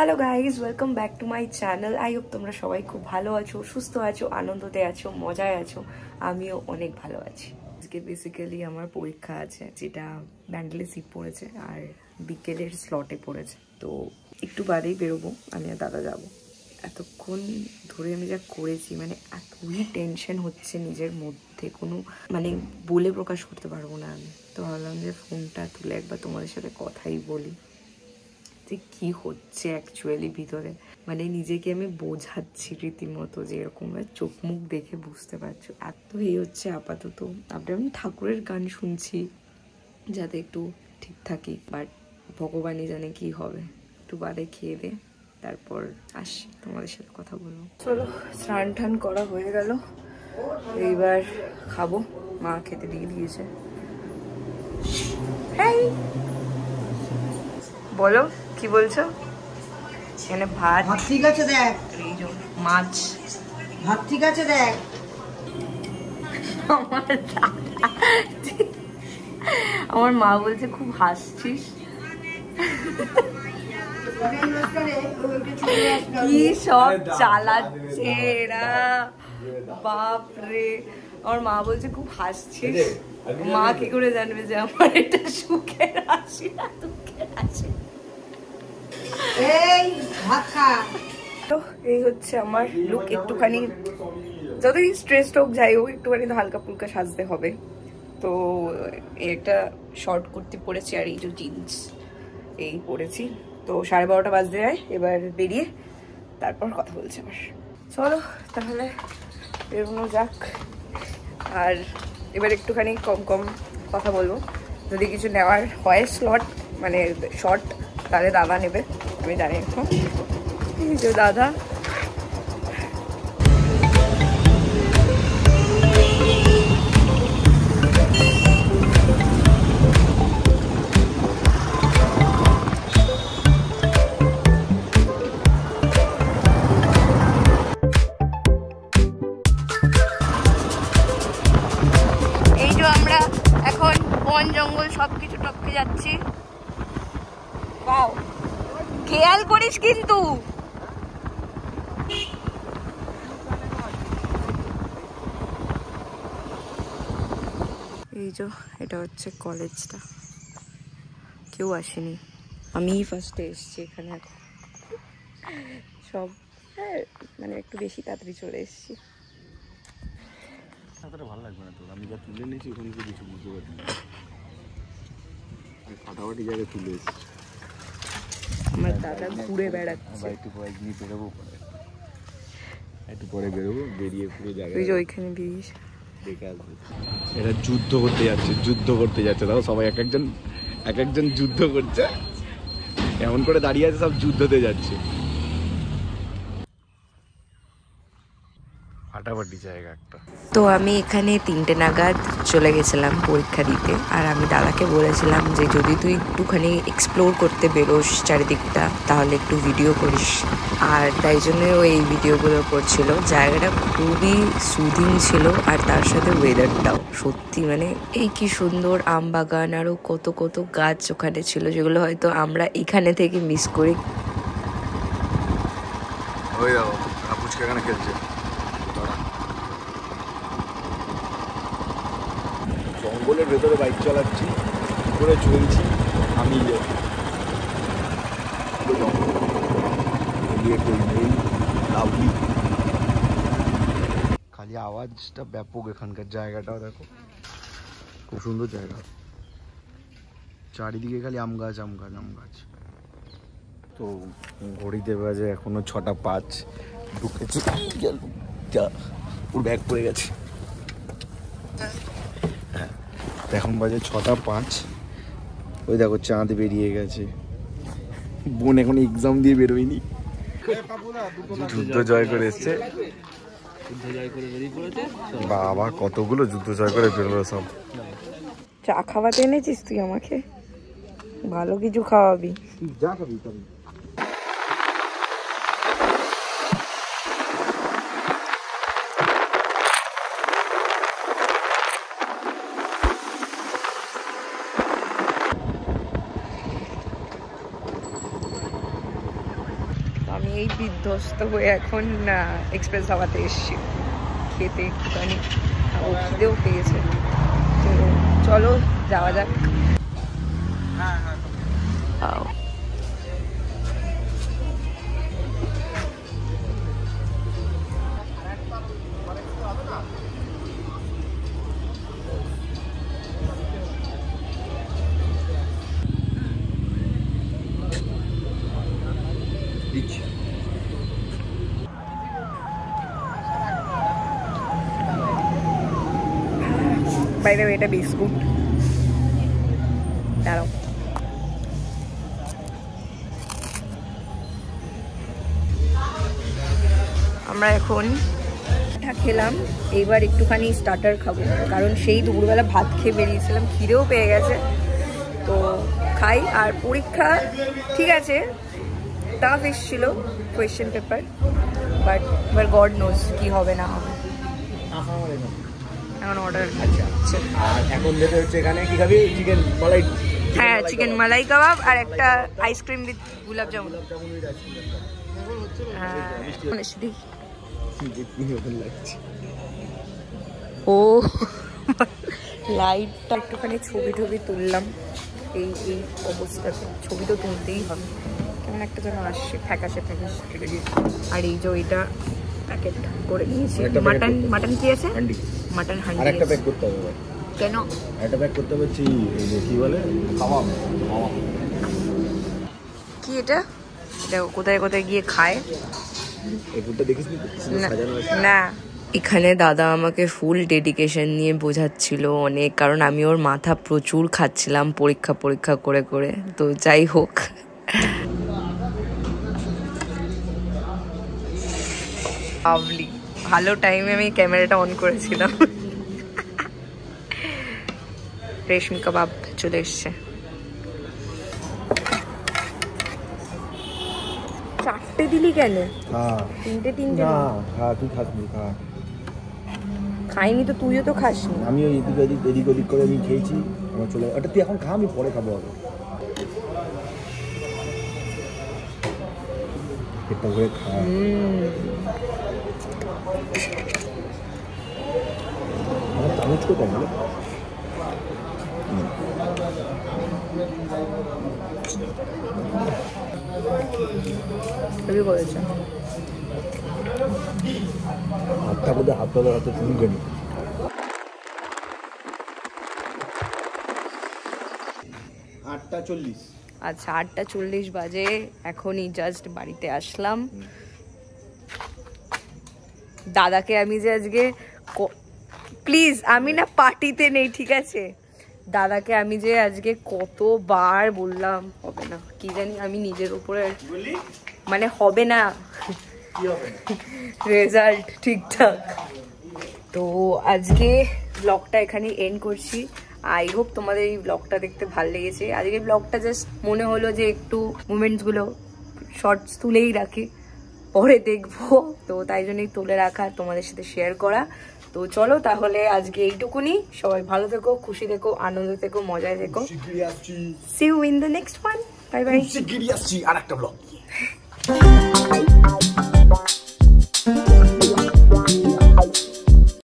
Hello guys, welcome back to my channel. I hope তোমরা সবাই খুব ভালো আছো, সুস্থ আছো, আনন্দতে আছো, মজায় আছো। আমিও অনেক ভালো আছি। আজকে বেসিক্যালি আমার পরীক্ষা আছে, যেটা ব্যান্ডেলে সিট পড়েছে আর বিকেলের স্লটে পড়েছে। তো একটু বাদেই বেরোবো, আমি আর দাদা যাবো। এতক্ষণ ধরে আমি যা করেছি, মানে এতই টেনশন হচ্ছে নিজের মধ্যে, কোনো মানে বলে প্রকাশ করতে পারবো না আমি। তো ভাবলাম যে ফোনটা তুলে একবার তোমাদের সাথে কথাই বলি যে কি হচ্ছে অ্যাকচুয়ালি ভিতরে। মানে নিজেকে আমি বোঝাচ্ছি রীতিমতো, যে এরকম চোখ মুখ দেখে বুঝতে পারছো এত এই হচ্ছে আপাতত। তারপরে আমি ঠাকুরের গান শুনছি যাতে একটু ঠিক থাকি, বাট ভগবানই জানে কি হবে। একটু বাদে খেয়ে দে, তারপর আসি তোমাদের সাথে কথা বলবো। চলো, স্নান টান করা হয়ে গেল, এইবার খাবো। মা খেতে দিয়ে দিয়েছে। বলো কি বলছো? এখানে ভাত ঠিক আছে দেখ, মাছ ভাত ঠিক আছে দেখ। আমার মা বলছে খুব হাসছিস, কি সব চালাচ্ছে এরা, বাপরে। আমার মা বলছে খুব হাসছিস। মা কি করে জানবে যে আমার এটা সুখের হাসি না দুঃখের হাসি? এই ভাত খা। তো এই হচ্ছে আমার লুক। একটুখানি যতই স্ট্রেস হোক যাই হোক, একটুখানি তো হালকা ফুলকা সাজতে হবে। তো এটা শর্ট কুর্তি পরেছি আর এই যে জিন্স এই পরেছি। তো 12:30 বাজতে যায়, এবার বেরিয়ে তারপর কথা বলছি আবার। চলো তাহলে বেরোনো যাক। আর এবার একটুখানি কম কম কথা বলবো। যদি কিছু নেওয়ার হয় স্লট মানে শর্ট, তাহলে দাদা নেবে, আমি জানি এখন। এই যে দাদা, এই যে আমরা এখন বন জঙ্গল সবকিছু টপকে যাচ্ছি। বাও, খেয়াল করিস কিন্তু। এই যে এটা হচ্ছে কলেজটা, কেউ আসেনি, আমিই ফার্স্টে এসছি এখানে। এখন সব মানে একটু বেশি তাড়াতাড়ি চলে এসছি। ভালো লাগবে না তোর, আমি যা তুলে নিয়েছি ওখানে কিছু বুঝতে পারছি না, ফাটাফাটি জায়গায় তুলে এসেছি। আমার দাদা ঘুরে বেড়াচ্ছে। একটু পরে নিয়ে বেরোবো, একটু পরে বেরোবো, বেরিয়ে পুরো জায়গায় তুই যে ওইখানে বেরিয়েছ দেখে আসবো। এরা যুদ্ধ করতে যাচ্ছে, যুদ্ধ করতে যাচ্ছে, তাও সবাই এক একজন যুদ্ধ করছে, এমন করে দাঁড়িয়ে আছে, সব যুদ্ধতে যাচ্ছে। ফাটাফাটি জায়গা একটা। তো আমি এখানে 3টে নাগাদ চলে গেছিলাম পরীক্ষা দিতে। আর আমি দাদাকে বলেছিলাম যে যদি তুই একটুখানি এক্সপ্লোর করতে বেরোস চারিদিকটা, তাহলে একটু ভিডিও করিস। আর তাই জন্য ও এই ভিডিওগুলো করছিল। জায়গাটা খুবই সুদিং ছিল, আর তার সাথে ওয়েদারটাও সত্যি মানে এই কি সুন্দর আম বাগান, আরও কত কত গাছ ওখানে ছিল, যেগুলো হয়তো আমরা এখানে থেকে মিস করি। ওই দেখো আপুচকে এখানে খেলছে। জঙ্গলের ভেতরে বাইক চালাচ্ছি, করে চলছি আমি, খালি আওয়াজটা ব্যাপক। এখানকার জায়গাটাও দেখো, খুব সুন্দর জায়গা, চারিদিকে খালি আম গাছ আম গাছ আম গাছ। তো ঘড়িতে বাজে এখনো 6টা 5, ঢুকেছি, ওর ব্যাগ পড়ে গেছে। হ্যাঁ, এখন বাজে 6টা 5। ওই দেখো চাঁদ বেরিয়ে গেছে। বোন এখন এক্সাম দিয়ে বেরোয়নি, যুদ্ধ জয় করে এসছে। বাবা কতগুলো যুদ্ধ জয় করে বেরোলো সব। চা খাওয়াতে এনেছিস তুই আমাকে? ভালো কিছু খাওয়াবি। যা খাবি খাবি। আমি এই বিধ্বস্ত হয়ে এখন এক্সপ্রেস ধাবাতে এসেছি খেতে, একটুখানি খাবো, খিদেও পেয়েছে। তো চলো যাওয়া যাক। বাই দ্য ওয়ে, এটা বিস্কুট। দাঁড়াও, আমরা এখন খেলাম, এইবার একটুখানি স্টার্টার খাবো, কারণ সেই দুপুরবেলা ভাত খেয়ে বেরিয়েছিলাম, খিদেও পেয়ে গেছে। তো খাই। আর পরীক্ষা ঠিক আছে, টাফ এসেছিল কোয়েশ্চেন পেপার, বাট এবার গড নোজ কি হবে না হবে। এখন অর্ডার আছে। আর এখন যেটা হচ্ছে এখানে কি খাবি? চিকেন মালাই। হ্যাঁ, চিকেন মালাই কাবাব আর একটা আইসক্রিম উইথ গুলাব জামুন। ও লাইটটা একটুখানি ছবি টবি তুললাম। এই এই অবস্থাতে ছবি তো তুলতেই হবে, কেমন একটা যেন আসছে ফ্যাকাশে ফ্যাকাশে। আর এই যে ওইটা প্যাকেট করে নিয়েছি। মাটন, মাটন কি আছে? মাটন হান্ডি। আরেকটা প্যাক করতে হবে। কেন? একটা প্যাক করতে হবে কি বলে, কাবাব। কি এটা? দেখো কোথায় কোথায় গিয়ে খায়। এই ফুডটা দেখিস নি? সাজানো আছে না। এখানে দাদা আমাকে ফুল ডেডিকেশন নিয়ে বোঝাচ্ছিল অনেক, কারণ আমি ওর মাথা প্রচুর খাচ্ছিলাম পরীক্ষা পরীক্ষা করে করে। তো যাই হোক, লাভলি, ভালো টাইমে আমি ক্যামেরাটা অন করেছিলাম। রেশমি কাবাব চলে এসছে। চারটে দিলি কেন? তিনটে তিনটে না, তুই খাসনি। খাইনি তো, তুইও তো খাসনি। আমি ওই এদিক ওদিক করে আমি খেয়েছি, আমার চলে। ওটা তুই এখন খা, আমি পরে খাবো। আগে পেটটা ভরে খা। আমার চামচ কোথায় গেল? হেভি করেছে। হাতটা বোধহয় হাত তোলার হাতে চুলকে নি। 8:40। আচ্ছা, 8:40 বাজে। এখনই জাস্ট বাড়িতে আসলাম। দাদাকে আমি যে আজকে, প্লিজ আমি না পার্টিতে নেই, ঠিক আছে? দাদাকে আমি যে আজকে কতবার বললাম হবে না, কি জানি আমি নিজের উপরে মানে হবে না রেজাল্ট ঠিকঠাক। তো আজকে ব্লগটা এখানে এন্ড করছি। আই হোপ তোমাদের এই ব্লগটা দেখতে ভালো লেগেছে। আজকে ব্লগটা জাস্ট মনে হলো যে একটু মুমেন্টসগুলো শর্টস তুলেই রাখি, পরে দেখবো, তো তাই জন্যই তুলে রাখা, তোমাদের সাথে শেয়ার করা। তো চলো তাহলে আজকে এইটুকুনি। সবাই ভালো থেকো, খুশি থেকো, আনন্দ থেকো, মজায় থেকো। See you in the next one. Bye bye. শিগগিরই আসছি আরেকটা ব্লগ।